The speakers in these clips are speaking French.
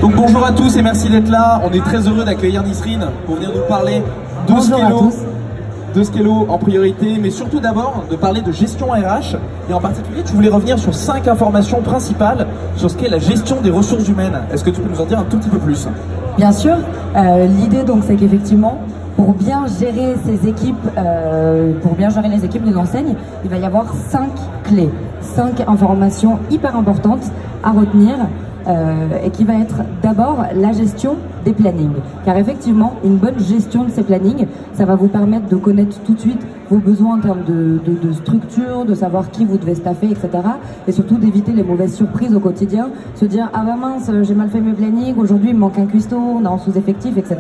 Donc bonjour à tous et merci d'être là. On est très heureux d'accueillir Nisrine pour venir nous parler de Skello en priorité, mais surtout d'abord de parler de gestion RH. Et en particulier, tu voulais revenir sur 5 informations principales sur ce qu'est la gestion des ressources humaines. Est-ce que tu peux nous en dire un tout petit peu plus? Bien sûr. L'idée donc c'est qu'effectivement, pour bien gérer ces équipes, pour bien gérer les équipes des enseignes, il va y avoir 5 clés, 5 informations hyper importantes à retenir. Et qui va être d'abord la gestion des plannings. Car effectivement, une bonne gestion de ces plannings, ça va vous permettre de connaître tout de suite vos besoins en termes de structure, de savoir qui vous devez staffer, etc. Et surtout d'éviter les mauvaises surprises au quotidien. Se dire, ah bah mince, j'ai mal fait mes plannings, aujourd'hui il me manque un cuistot, on est en sous-effectif, etc.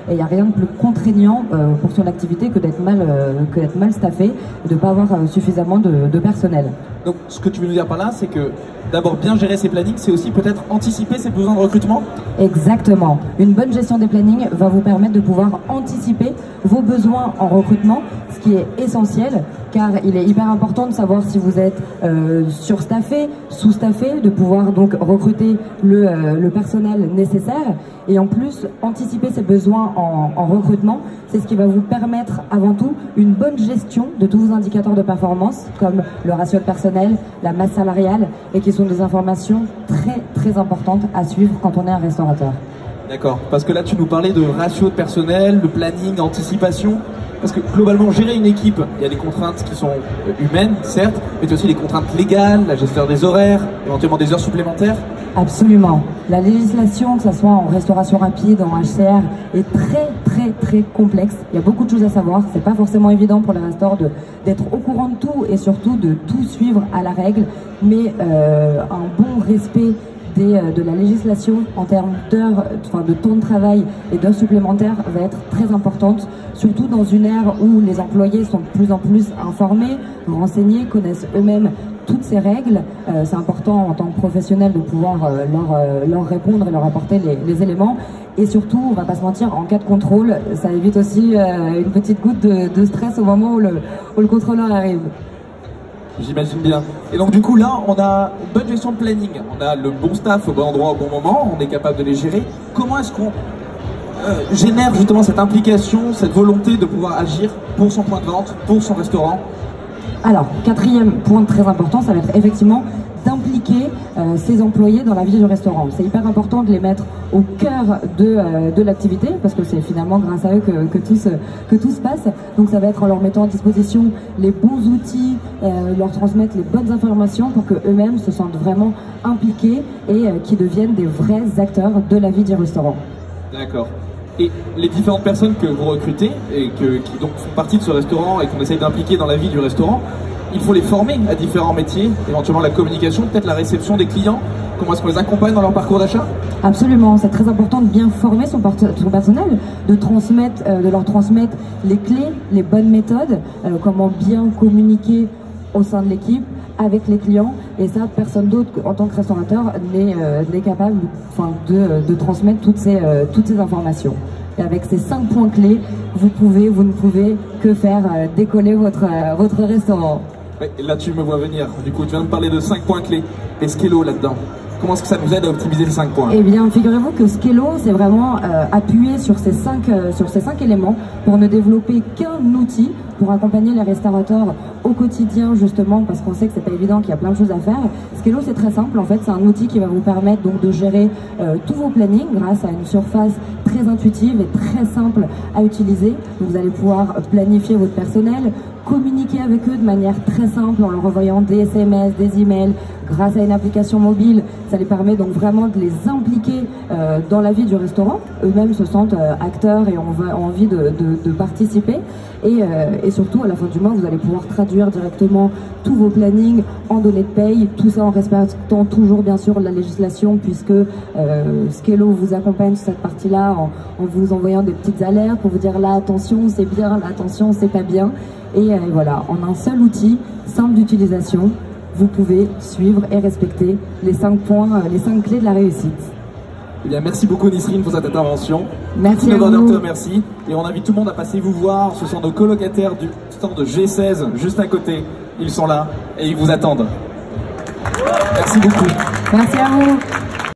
Et il n'y a rien de plus contraignant pour son activité que d'être mal staffé et de ne pas avoir suffisamment de personnel. Donc ce que tu veux nous dire par là, c'est que d'abord bien gérer ses plannings, c'est aussi peut-être anticiper ses besoins de recrutement? Exactement. Une bonne gestion des plannings va vous permettre de pouvoir anticiper vos besoins en recrutement, ce qui est essentiel, car il est hyper important de savoir si vous êtes surstaffé, sous-staffé, de pouvoir donc recruter le personnel nécessaire, et en plus anticiper ses besoins en recrutement, c'est ce qui va vous permettre avant tout une bonne gestion de tous vos indicateurs de performance, comme le ratio de personnel, la masse salariale, et qui sont des informations très très importantes à suivre quand on est un restaurateur. D'accord, parce que là tu nous parlais de ratio de personnel, de planning, d'anticipation. Parce que globalement, gérer une équipe, il y a des contraintes qui sont humaines, certes, mais il y a aussi des contraintes légales, la gestion des horaires, éventuellement des heures supplémentaires. Absolument. La législation, que ce soit en restauration rapide, en HCR, est très très très complexe. Il y a beaucoup de choses à savoir. C'est pas forcément évident pour les restaurants d'être au courant de tout et surtout de tout suivre à la règle, mais un bon respect de la législation en termes d'heures, de temps de travail et d'heures supplémentaires va être très importante, surtout dans une ère où les employés sont de plus en plus informés, renseignés, connaissent eux-mêmes toutes ces règles. C'est important en tant que professionnel de pouvoir leur répondre et leur apporter les éléments. Et surtout, on va pas se mentir, en cas de contrôle, ça évite aussi une petite goutte de stress au moment où le contrôleur arrive. J'imagine bien. Et donc du coup là, on a une bonne gestion de planning, on a le bon staff au bon endroit au bon moment, on est capable de les gérer. Comment est-ce qu'on génère justement cette implication, cette volonté de pouvoir agir pour son point de vente, pour son restaurant? Alors, 4e point très important, ça va être effectivement d'impliquer ses employés dans la vie du restaurant. C'est hyper important de les mettre au cœur de l'activité, parce que c'est finalement grâce à eux que tout se passe. Donc ça va être en leur mettant à disposition les bons outils, leur transmettre les bonnes informations pour qu'eux-mêmes se sentent vraiment impliqués et qu'ils deviennent des vrais acteurs de la vie du restaurant. D'accord. Et les différentes personnes que vous recrutez et qui donc font partie de ce restaurant et qu'on essaye d'impliquer dans la vie du restaurant, il faut les former à différents métiers, éventuellement la communication, peut-être la réception des clients. Comment est-ce qu'on les accompagne dans leur parcours d'achat? Absolument, c'est très important de bien former son personnel, de leur transmettre les clés, les bonnes méthodes, comment bien communiquer au sein de l'équipe, avec les clients, et ça, personne d'autre en tant que restaurateur n'est capable de transmettre toutes ces informations. Et avec ces 5 points clés, vous ne pouvez que faire décoller votre restaurant. Ouais, et là tu me vois venir, du coup tu viens de parler de 5 points clés, et Skello là-dedans. Comment est-ce que ça nous aide à optimiser les 5 points? Eh bien, figurez-vous que Skello, c'est vraiment appuyé sur ces 5 éléments pour ne développer qu'un outil pour accompagner les restaurateurs au quotidien, justement, parce qu'on sait que c'est pas évident, qu'il y a plein de choses à faire. Skello, c'est très simple, en fait, c'est un outil qui va vous permettre donc de gérer tous vos plannings grâce à une surface très intuitive et très simple à utiliser. Donc, vous allez pouvoir planifier votre personnel, communiquer avec eux de manière très simple en leur envoyant des SMS, des emails, grâce à une application mobile. Ça les permet donc vraiment de les impliquer dans la vie du restaurant. Eux-mêmes se sentent acteurs et ont envie de participer. Et surtout, à la fin du mois, vous allez pouvoir traduire directement tous vos plannings en données de paye, tout ça en respectant toujours bien sûr la législation, puisque Skello vous accompagne sur cette partie-là en vous envoyant des petites alertes pour vous dire là attention c'est bien, là attention c'est pas bien. Et voilà, en un seul outil, simple d'utilisation, vous pouvez suivre et respecter les 5 points, les 5 clés de la réussite. Eh bien, merci beaucoup Nisrine pour cette intervention. Merci à vous. Merci. Et on invite tout le monde à passer vous voir. Ce sont nos colocataires du stand de G16, juste à côté. Ils sont là et ils vous attendent. Merci beaucoup. Merci à vous.